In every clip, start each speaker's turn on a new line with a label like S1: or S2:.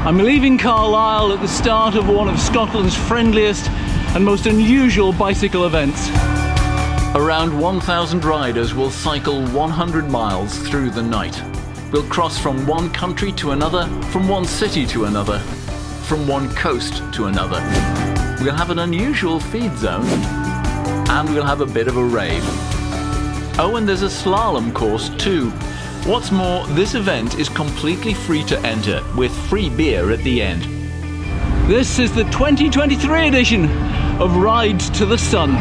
S1: I'm leaving Carlisle at the start of one of Scotland's friendliest and most unusual bicycle events. Around 1,000 riders will cycle 100 miles through the night. We'll cross from one country to another, from one city to another, from one coast to another. We'll have an unusual feed zone, and we'll have a bit of a rave. Oh, and there's a slalom course too. What's more, this event is completely free to enter, with free beer at the end. This is the 2023 edition of Ride to the Sun.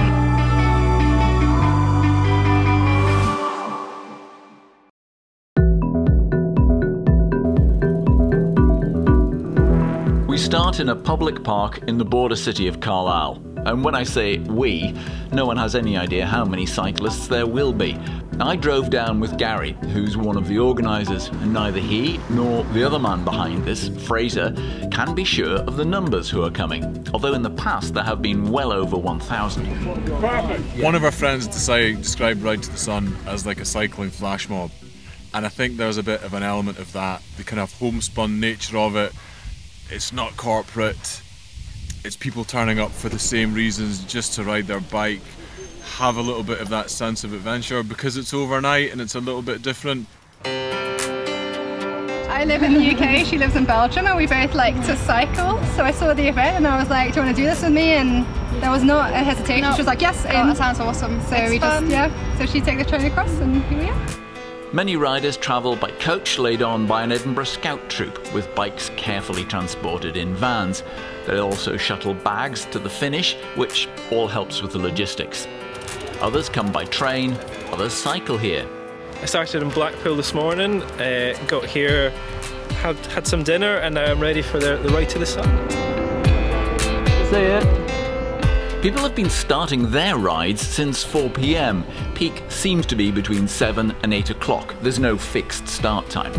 S1: We start in a public park in the border city of Carlisle. And when I say we, no one has any idea how many cyclists there will be. I drove down with Gary, who's one of the organisers, and neither he nor the other man behind this, Fraser, can be sure of the numbers who are coming, although in the past there have been well over 1,000.
S2: Perfect. One of our friends described Ride to the Sun as like a cycling flash mob, and I think there's a bit of an element of that, the kind of homespun nature of it. It's not corporate, it's people turning up for the same reasons, just to ride their bike, have a little bit of that sense of adventure because it's overnight and it's a little bit different.
S3: I live in the UK, she lives in Belgium, and we both like to cycle, so I saw the event and I was like, do you want to do this with me? And there was not a hesitation. No. She was like, yes, that sounds awesome. So it's fun. So she took the train across and here we are.
S1: Many riders travel by coach laid on by an Edinburgh Scout troop, with bikes carefully transported in vans. They also shuttle bags to the finish, which all helps with the logistics. Others come by train, others cycle here.
S4: I started in Blackpool this morning, got here, had some dinner, and now I'm ready for the Ride to the Sun.
S1: See ya. People have been starting their rides since 4 p.m. Peak seems to be between 7 and 8 o'clock. There's no fixed start time.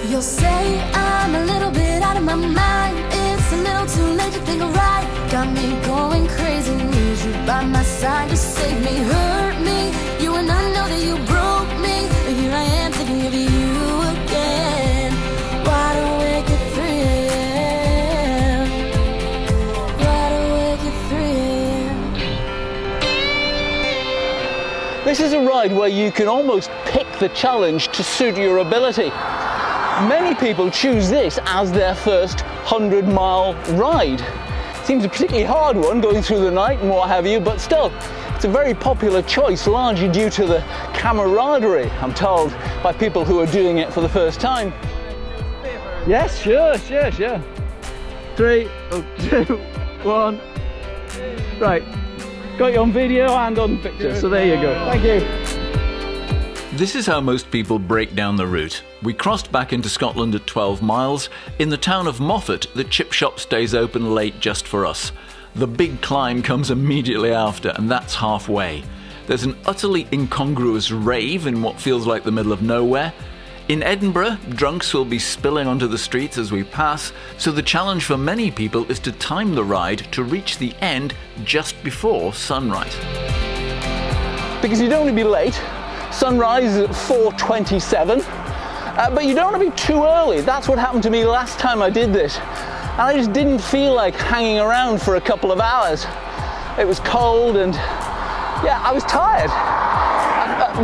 S5: You'll say I'm a little bit out of my mind. It's a little too late to think right. Got me going crazy. Need you by my side to save me, hurt me. You and I know that you broke me. But here I am thinking of you again. Wide awake at 3 a.m. Wide awake at 3 a.m.
S1: This is a ride where you can almost pick the challenge to suit your ability. Many people choose this as their first 100-mile ride. Seems a particularly hard one, going through the night and what have you, but still, it's a very popular choice, largely due to the camaraderie, I'm told, by people who are doing it for the first time. Yes, sure. 3, 2, 1. Right, got you on video and on picture, so there you go. Thank you. This is how most people break down the route. We crossed back into Scotland at 12 miles. In the town of Moffat, the chip shop stays open late just for us. The big climb comes immediately after, and that's halfway. There's an utterly incongruous rave in what feels like the middle of nowhere. In Edinburgh, drunks will be spilling onto the streets as we pass, so the challenge for many people is to time the ride to reach the end just before sunrise. Because you don't want to be late. Sunrise is at 4:27, but you don't want to be too early. That's what happened to me last time I did this. And I just didn't feel like hanging around for a couple of hours. It was cold and, yeah, I was tired.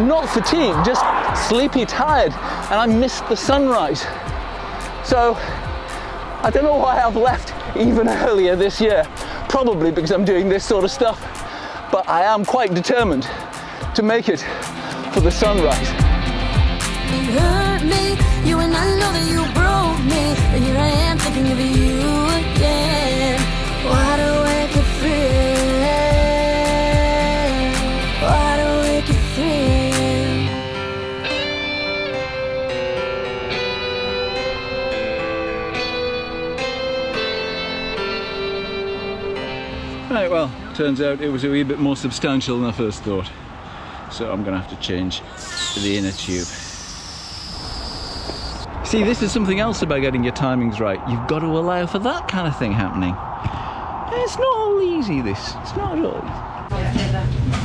S1: Not fatigued, just sleepy tired, and I missed the sunrise. So, I don't know why I've left even earlier this year. Probably because I'm doing this sort of stuff, but I am quite determined to make it for the sunrise.
S5: You hurt me, you and I know that you broke me, but here I am thinking of you again. Wide awake at 3 a.m. Wide awake at
S1: 3 a.m. Right, well, turns out it was a wee bit more substantial than I first thought. So I'm going to have to change the inner tube. See, this is something else about getting your timings right. You've got to allow for that kind of thing happening. It's not all easy, this. It's not at all easy.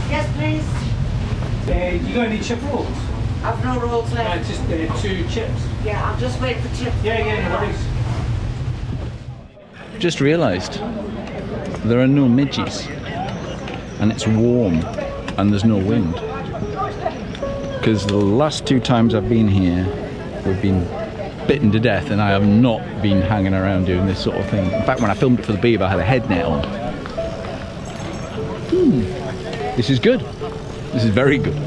S6: Yes, please.
S7: You got any chip rolls?
S6: I've no rolls left.
S1: Just 2 chips.
S6: Yeah, I'll just wait for chips.
S1: Yeah, no worries. Just realised there are no midges, and it's warm, and there's no wind. Because the last 2 times I've been here, we've been bitten to death, and I have not been hanging around doing this sort of thing. In fact, when I filmed it for the Beaver, I had a head net on. This is good. This is very good.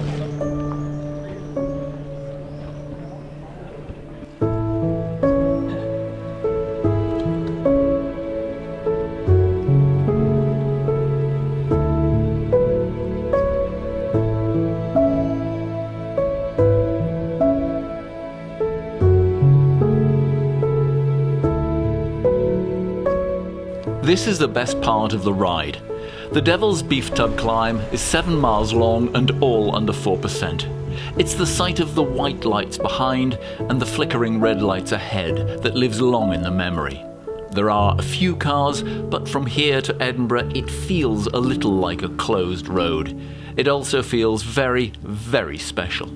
S1: This is the best part of the ride. The Devil's Beef Tub climb is 7 miles long and all under 4%. It's the sight of the white lights behind and the flickering red lights ahead that lives long in the memory. There are a few cars, but from here to Edinburgh it feels a little like a closed road. It also feels very, very special.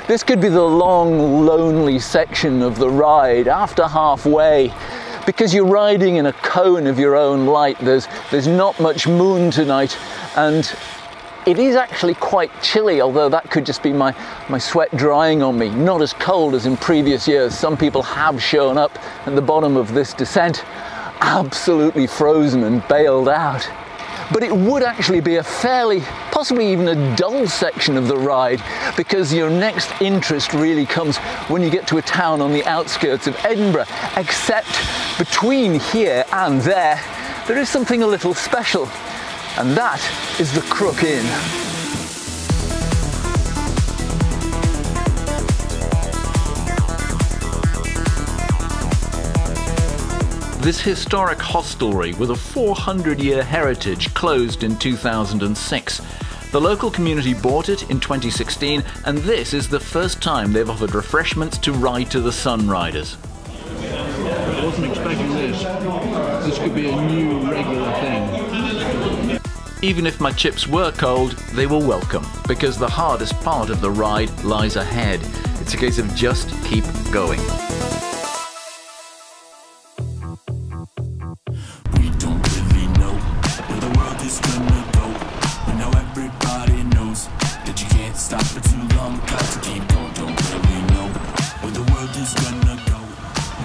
S1: This could be the long, lonely section of the ride after halfway, because you're riding in a cone of your own light. There's not much moon tonight, and it is actually quite chilly, although that could just be my sweat drying on me. Not as cold as in previous years. Some people have shown up at the bottom of this descent absolutely frozen and bailed out. But it would actually be a fairly, possibly even a dull section of the ride, because your next interest really comes when you get to a town on the outskirts of Edinburgh. Except between here and there is something a little special, and that is the Crook Inn. This historic hostelry with a 400-year heritage closed in 2006. The local community bought it in 2016, and this is the first time they've offered refreshments to Ride to the Sun riders.
S7: I wasn't expecting this. This could be a new regular thing.
S1: Even if my chips were cold, they were welcome, because the hardest part of the ride lies ahead. It's a case of just keep going.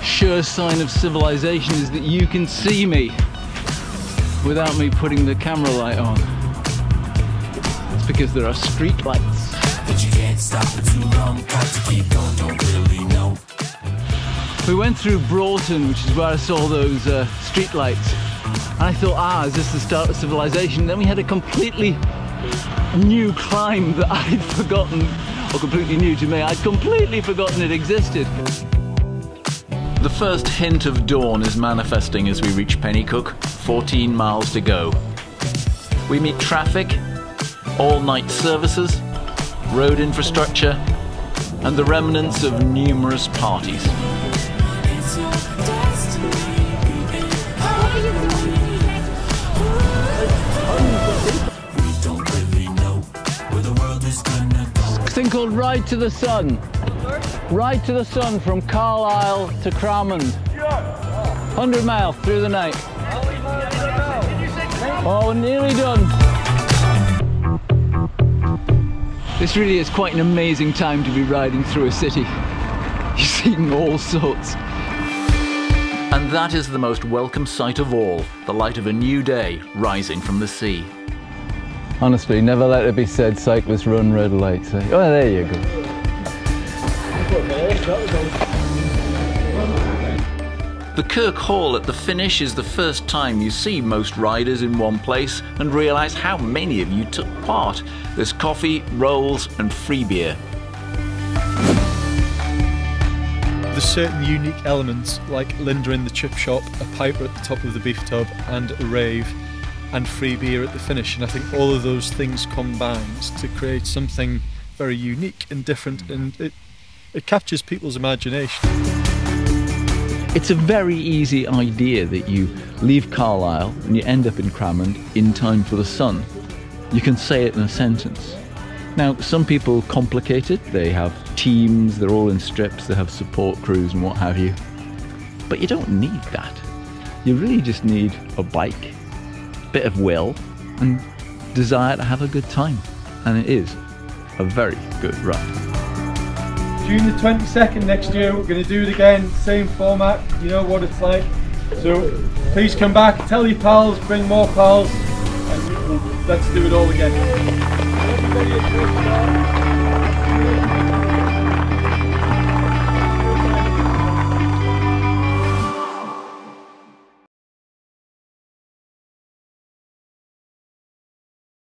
S7: Sure sign of civilization is that you can see me without me putting the camera light on. It's because there are street lights. We went through Broughton, which is where I saw those street lights, and I thought, is this the start of civilization? Then we had a completely new climb that I'd forgotten, or completely new to me. I'd completely forgotten it existed.
S1: The first hint of dawn is manifesting as we reach Pennycook, 14 miles to go. We meet traffic, all-night services, road infrastructure, and the remnants of numerous parties.
S7: A thing called Ride to the Sun. Ride to the Sun from Carlisle to Cramond. 100 miles through the night. Oh, nearly done. This really is quite an amazing time to be riding through a city. You're seeing all sorts.
S1: And that is the most welcome sight of all, the light of a new day rising from the sea.
S7: Honestly, never let it be said cyclists run red lights. Oh, there you go.
S1: The Kirk Hall at the finish is the first time you see most riders in one place and realise how many of you took part. There's coffee, rolls and free beer.
S8: The certain unique elements like Linda in the chip shop, a piper at the top of the beef tub and a rave, and free beer at the finish, and I think all of those things combined to create something very unique and different, and it captures people's imagination.
S7: It's a very easy idea that you leave Carlisle and you end up in Cramond in time for the sun. You can say it in a sentence. Now, some people complicate it. They have teams, they're all in strips, they have support crews and what have you. But you don't need that. You really just need a bike, a bit of will, and desire to have a good time. And it is a very good ride.
S8: June the 22nd next year, we're going to do it again, same format, you know what it's like. So please come back, tell your pals, bring more pals, and let's do it all again.